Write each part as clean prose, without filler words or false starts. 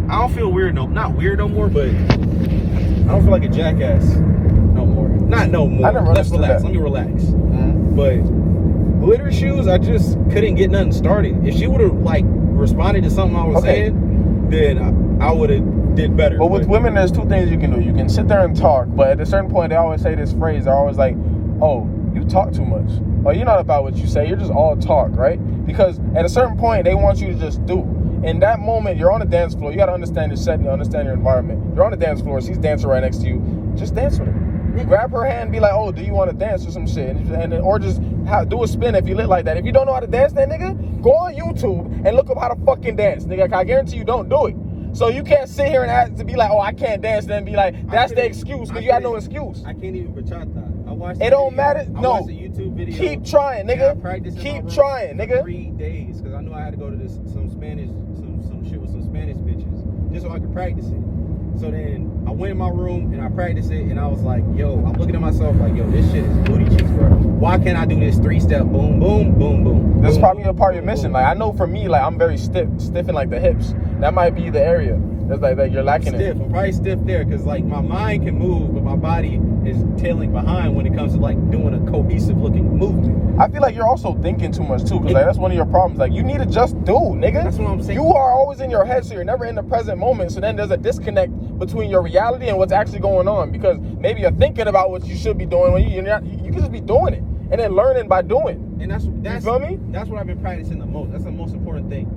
I don't feel weird not weird no more, but I don't feel like a jackass no more. Not no more. I never Let's relax. that. Let me relax. Mm-hmm. But glitter shoes, I just couldn't get nothing started. If she would have like responded to something I was saying, then I would have did better. But with women, there's two things you can do. You can sit there and talk, but at a certain point, they always say this phrase. They're always like, "Oh, you talk too much. Oh, you're not about what you say. You're just all talk, right?" Because at a certain point, they want you to just do. In that moment, you're on the dance floor. You got to understand your setting, understand your environment. You're on the dance floor. She's dancing right next to you. Just dance with her. You grab her hand and be like, "Oh, do you want to dance or some shit?" Or just do a spin if you lit like that. If you don't know how to dance, that nigga, go on YouTube and look up how to fucking dance, nigga. I guarantee you don't do it. So you can't sit here and ask to be like, "Oh, I can't dance," then be like, "That's the excuse," because you got no excuse. I can't even bachata. I watched. It don't matter. No. I watched a YouTube video. Keep trying, nigga. Keep trying, nigga. 3 days because I knew I had to go to some Spanish, some shit with some Spanish bitches just so I could practice it. So then I went in my room and I practiced it, and I was like, "Yo," I'm looking at myself like, "Yo, this shit is booty cheeks, bro. Why can't I do this 3-step boom, boom, boom, boom?" That's boom, probably a boom, part of your boom, mission. boom. Like I know for me, like I'm very stiff in like the hips. That might be the area that's like that you're lacking stiff. I'm probably stiff there because like my mind can move, but my body is tailing behind when it comes to like doing a cohesive looking movement. I feel like you're also thinking too much too, because like that's one of your problems. Like you need to just do, nigga. That's what I'm saying. You are always in your head, so you're never in the present moment. So then there's a disconnect between your reality and what's actually going on, because maybe you're thinking about what you should be doing when you can just be doing it and then learning by doing. And that's you feel me? That's what I've been practicing the most. That's the most important thing.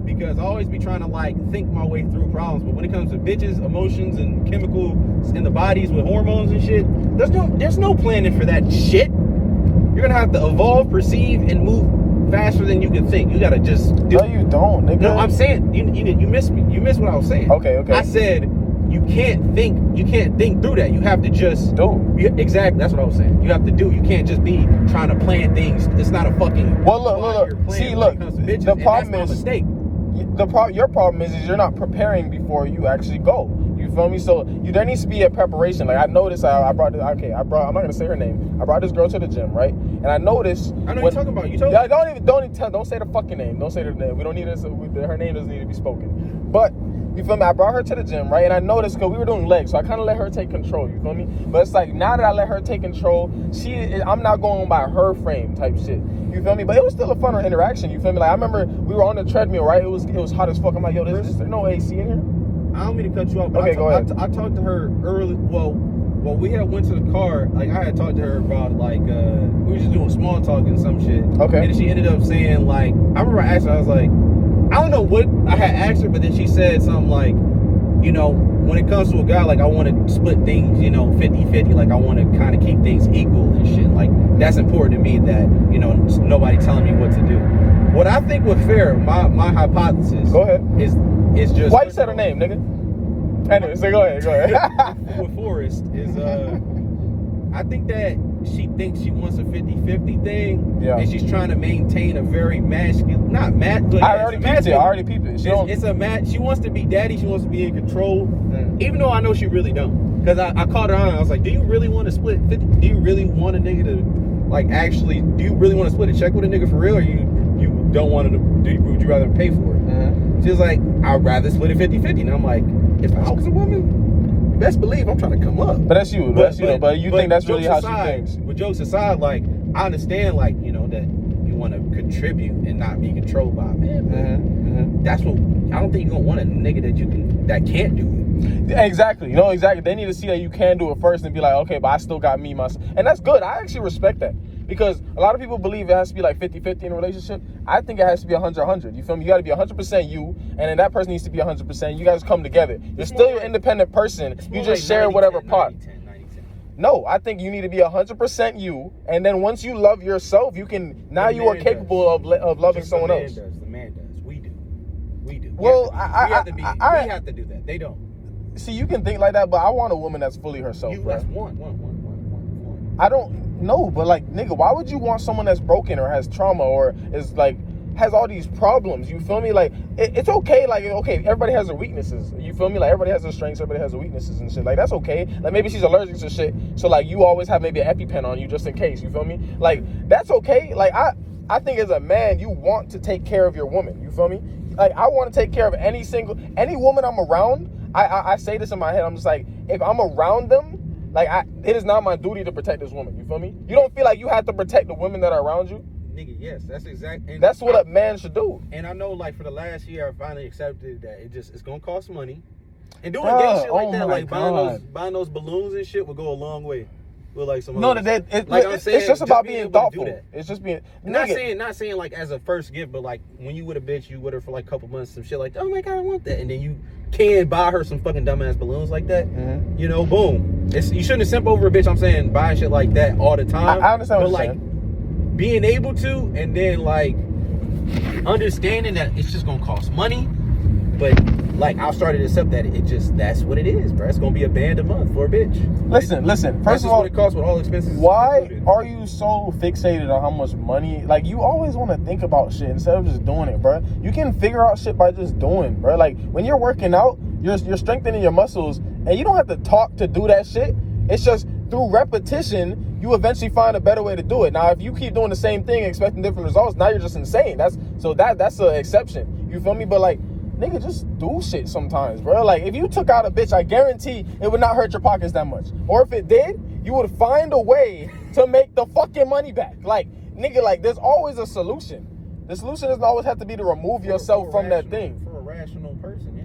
Because I always be trying to like think my way through problems, but when it comes to bitches, emotions, and chemicals in the bodies with hormones and shit, there's no planning for that shit. You're gonna have to evolve, perceive, and move faster than you can think. You gotta just do. No, you don't, nigga. No, I'm saying you missed me. You missed what I was saying. Okay. I said you can't think through that. You have to just do. Exactly. That's what I was saying. You have to do. You can't just be trying to plan things. It's not a fucking. Well, look. See, look. The problem is mistake. Your problem is you're not preparing before you actually go. You feel me? So there needs to be a preparation. Like I noticed, I'm not gonna say her name. I brought this girl to the gym, right? And I noticed. I know you're talking about. You told me. Don't say the fucking name. Don't say her name. We don't need this. Her name doesn't need to be spoken. But you feel me? I brought her to the gym, right? And I noticed because we were doing legs, so I kind of let her take control. You feel me? But it's like now that I let her take control, I'm not going by her frame type shit. You feel me? But it was still a fun interaction. You feel me? Like I remember we were on the treadmill, right? It was hot as fuck. I'm like, yo, there's no AC in here. I don't mean to cut you off. But okay, go ahead. I talked to her early. Well, we had went to the car. Like I had talked to her about like we were just doing small talk and some shit. Okay. And then she ended up saying like, I remember I asked her. I was like, I don't know what I had asked her, but then she said something like, you know, when it comes to a guy, like I want to split things, you know, 50-50. Like I want to kind of keep things equal and shit. Like that's important to me that, you know, nobody telling me what to do. What I think with Farrah, my hypothesis. Go ahead. Is just. Why you said her name, nigga? Anyway, so go ahead. With Forrest is, I think that she thinks she wants a 50-50 thing. Yeah. And she's trying to maintain a very masculine, not but I already peeped it. She wants to be daddy. She wants to be in control. Even though I know she really don't. Because I called her on and I was like, do you really want to split 50? Do you really want a nigga to, like, actually, do you really want to split a check with a nigga for real? Or you don't want to, would you rather pay for it? Mm-hmm. She was like, I'd rather split it 50-50. And I'm like, if I was a woman, best believe I'm trying to come up. But that's you. But you think that's really how she thinks. But jokes aside, like, I understand, like, you know, that you want to contribute and not be controlled by a man. Mm-hmm. That's what, I don't think you're going to want a nigga that can't do it. Exactly. You know, exactly. They need to see that you can do it first and be like, okay, but I still got me, myself. And that's good. I actually respect that. Because a lot of people believe it has to be like 50-50 in a relationship. I think it has to be 100-100. You feel me? You got to be 100% you, and then that person needs to be 100%. You guys come together. You're still your independent person. You just share whatever part. 90-10. No, I think you need to be 100% you, and then once you love yourself, you can. Now you are capable of loving someone else. The man does. We do. Well, we have to do that. They don't. See, you can think like that, but I want a woman that's fully herself. That's one. I don't know, but like, nigga, why would you want someone that's broken or has trauma or is like has all these problems? You feel me? Like, it's okay. Like, okay, everybody has their weaknesses. You feel me? Like, everybody has their strengths, everybody has their weaknesses and shit. Like, that's okay. Like, maybe she's allergic to shit, so like you always have maybe an EpiPen on you just in case. You feel me? Like, that's okay. Like, I think as a man, you want to take care of your woman. You feel me? like, I want to take care of any woman I'm around. I say this in my head. I'm just like, if I'm around them, like, it is not my duty to protect this woman. You feel me? You don't feel like you have to protect the women that are around you? Nigga, yes, that's exactly. That's what a man should do. And I know, like, for the last year, I finally accepted that it's gonna cost money. And doing gay shit like that, like buying those balloons and shit, would go a long way. With like some I'm saying, it's just about being thoughtful. It's just being not saying like as a first gift, but like when you with a bitch, you with her for like a couple months, some shit like that. Oh my god, I want that, and then you can buy her some fucking dumbass balloons like that. Mm-hmm. You know, boom. You shouldn't have simp over a bitch. I'm saying buying shit like that all the time. I understand, but like being able to, and then like understanding that it's just gonna cost money, but like I started to accept that that's what it is, bro. It's gonna be a band a month for a bitch. Listen. First of all, what it costs with all expenses. Why are you so fixated on how much money? Like, you always want to think about shit instead of just doing it, bro. You can figure out shit by just doing, bro. Like, when you're working out, you're strengthening your muscles, and you don't have to talk to do that shit. It's just through repetition, you eventually find a better way to do it. Now, if you keep doing the same thing expecting different results, now you're just insane. That's an exception. You feel me? But like, nigga, just do shit sometimes, bro. Like, if you took out a bitch, I guarantee it would not hurt your pockets that much. Or if it did, you would find a way to make the fucking money back. Like, nigga, like, there's always a solution. The solution doesn't always have to be to remove yourself from that thing. For a rational person, yeah.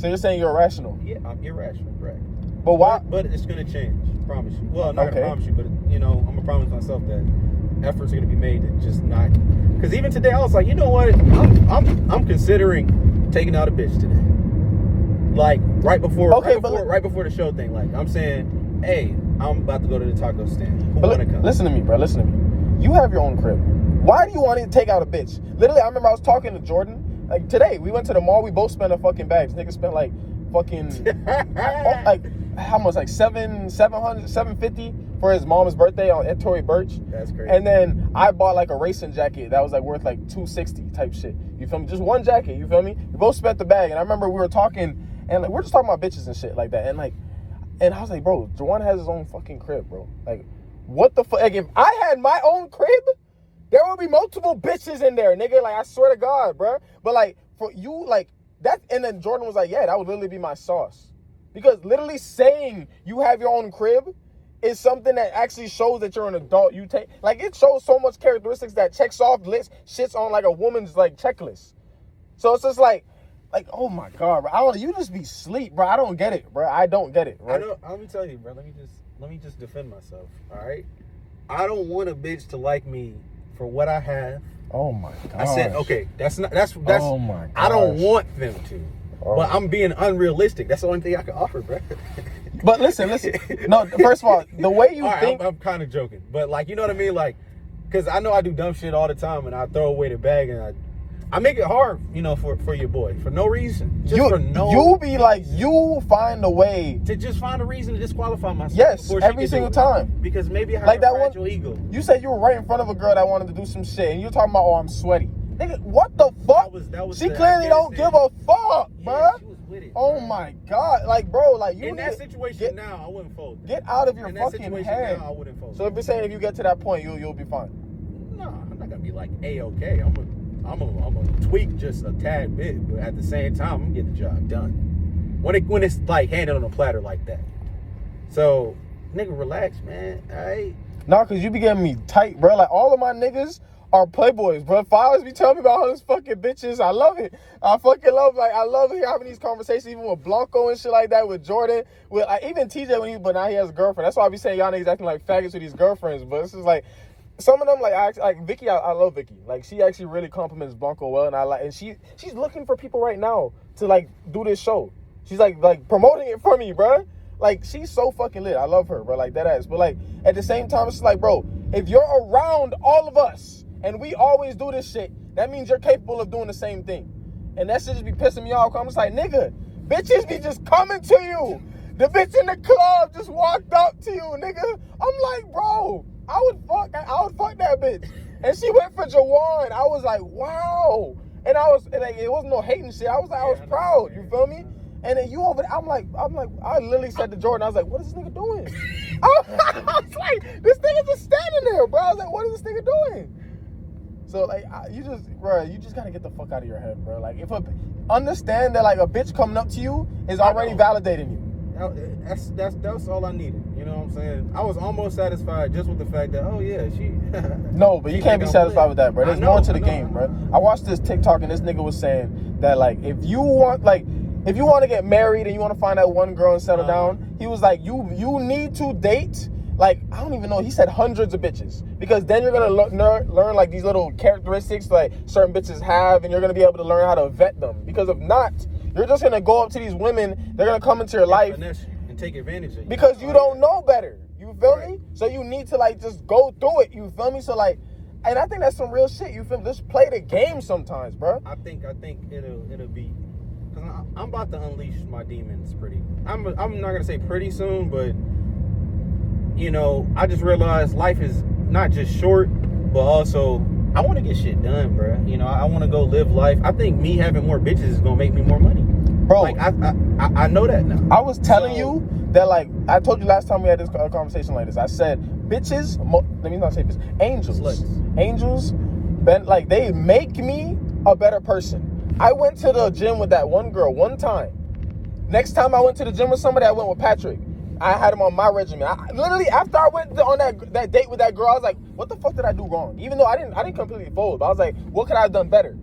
So you're saying you're irrational? Yeah, I'm irrational, correct. But why? But it's gonna change, promise you. Well, I'm not gonna promise you, but you know, I'm gonna promise myself that efforts are gonna be made to just not. Because even today, I was like, you know what? I'm considering taking out a bitch today. Like right before the show thing. Like I'm saying, hey, I'm about to go to the taco stand. Who wanna come? Listen to me, bro. Listen to me. You have your own crib. Why do you want to take out a bitch? Literally, I remember I was talking to Jordan. Like today, we went to the mall. We both spent our fucking bags. Nigga spent like fucking like how much? Like $750 for his mom's birthday at Tory Burch. That's crazy. And then I bought like a racing jacket that was like worth like $260 type shit. You feel me? Just one jacket. You feel me? We both spent the bag. And I remember we were talking, and like we're just talking about bitches and shit like that. And I was like, bro, Juwan has his own fucking crib, bro. Like, what the fuck? Like, if I had my own crib, there would be multiple bitches in there, nigga. Like, I swear to God, bro. But like, for you, like that. And then Jordan was like, yeah, that would literally be my sauce. Because literally saying you have your own crib is something that actually shows that you're an adult. It shows so much characteristics that checks off shits on like a woman's like checklist. So it's just like, oh my God, bro. You just be sleep, bro. I don't get it, bro. I don't get it, right? Let me tell you, bro. Let me just defend myself, all right? I don't want a bitch to like me for what I have. Oh my God. I said, okay, that's oh my God. I don't want them to. But I'm being unrealistic. That's the only thing I can offer, bro. But listen. No, first of all, the way you think... I'm kind of joking. But, like, you know what I mean? Like, because I know I do dumb shit all the time, and I throw away the bag, and I make it hard, you know, for your boy. For no reason. You find a way... To just find a reason to disqualify myself. Yes, every single time. Because maybe I have a fragile ego. You said you were right in front of a girl that wanted to do some shit, and you're talking about, oh, I'm sweaty. Nigga, what the fuck? She clearly don't give a fuck, bro. She was with it, oh my God. Like, bro, like you in that situation now, I wouldn't fold. Get out of your fucking head. Now, I wouldn't fold. So if you're saying if you get to that point, you'll be fine. No, I'm not gonna be like A-okay. I'm gonna tweak just a tad bit, but at the same time, I'm gonna get the job done. When it's like handed on a platter like that. So, nigga, relax, man. Alright. Nah, cause you be getting me tight, bro. Like all of my niggas are playboys, bro. Fathers be telling me about all these fucking bitches. I love it. I fucking love I love having these conversations, even with Blanco and shit like that, with Jordan, with even TJ but now he has a girlfriend. That's why I be saying y'all niggas acting like faggots with these girlfriends. But it's just like some of them, like Vicky. I love Vicky. Like she actually really compliments Blanco well, and she's looking for people right now to like do this show. She's like promoting it for me, bro. Like she's so fucking lit. I love her, bro. Like that ass. But like at the same time, it's like, bro, if you're around all of us. And we always do this shit. That means you're capable of doing the same thing. And that shit just be pissing me off. I'm just like, nigga, bitches be just coming to you. The bitch in the club just walked up to you, nigga. I'm like, bro, I would fuck that bitch. And she went for Juwan. I was like, wow. And it wasn't no hating shit. I was proud. You feel me? And then you over there, I'm like, I literally said to Jordan, I was like, what is this nigga doing? I was like, this nigga just standing there, bro. I was like, what is this nigga doing? So like, you just gotta get the fuck out of your head, bro. Like, understand that like a bitch coming up to you is already validating you. That's all I needed. You know what I'm saying? I was almost satisfied just with the fact that, oh yeah, she. No, but you can't be satisfied with that, bro. There's more to the game, bro. I watched this TikTok and this nigga was saying that like if you want to get married and you want to find that one girl and settle down, he was like you need to date. Like, I don't even know. He said hundreds of bitches. Because then you're going to learn, like, these little characteristics, like, certain bitches have. And you're going to be able to learn how to vet them. Because if not, you're just going to go up to these women. They're going to come into your life. And take advantage of you. Because you don't know better. You feel me? So you need to, like, just go through it. You feel me? So, like, and I think that's some real shit. You feel me? Just play the game sometimes, bro. I think it'll be... Because I'm about to unleash my demons I'm not going to say pretty soon, but... You know, I just realized life is not just short, but also I want to get shit done, bro. You know, I want to go live life. I think me having more bitches is gonna make me more money, bro. Like I know that now. I was telling you that, like, I told you last time we had this conversation like this. I said bitches. Let me not say bitches. Angels, like they make me a better person. I went to the gym with that one girl one time. Next time I went to the gym with somebody, I went with Patrick. I had him on my regimen. Literally, after I went on that date with that girl, I was like, what the fuck did I do wrong? Even though I didn't completely fold, but I was like, what could I have done better?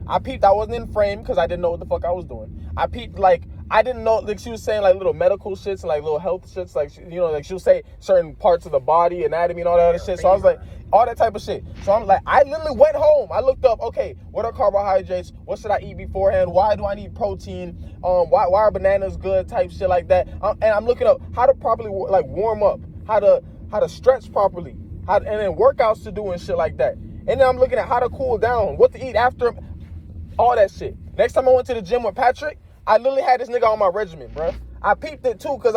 I peeped, I wasn't in frame because I didn't know what the fuck I was doing. I peeped, like, I didn't know, like, she was saying, like, little medical shits and, like, little health shits, like, you know, like, she would say certain parts of the body, anatomy, and all that other shit. So I was like, all that type of shit. So I'm like, I literally went home. I looked up, okay, what are carbohydrates? What should I eat beforehand? Why do I need protein? Why are bananas good? Type shit like that. And I'm looking up how to properly, like, warm up, how to stretch properly, and then workouts to do and shit like that. And then I'm looking at how to cool down, what to eat after, all that shit. Next time I went to the gym with Patrick, I literally had this nigga on my regimen, bro. I peeped it too because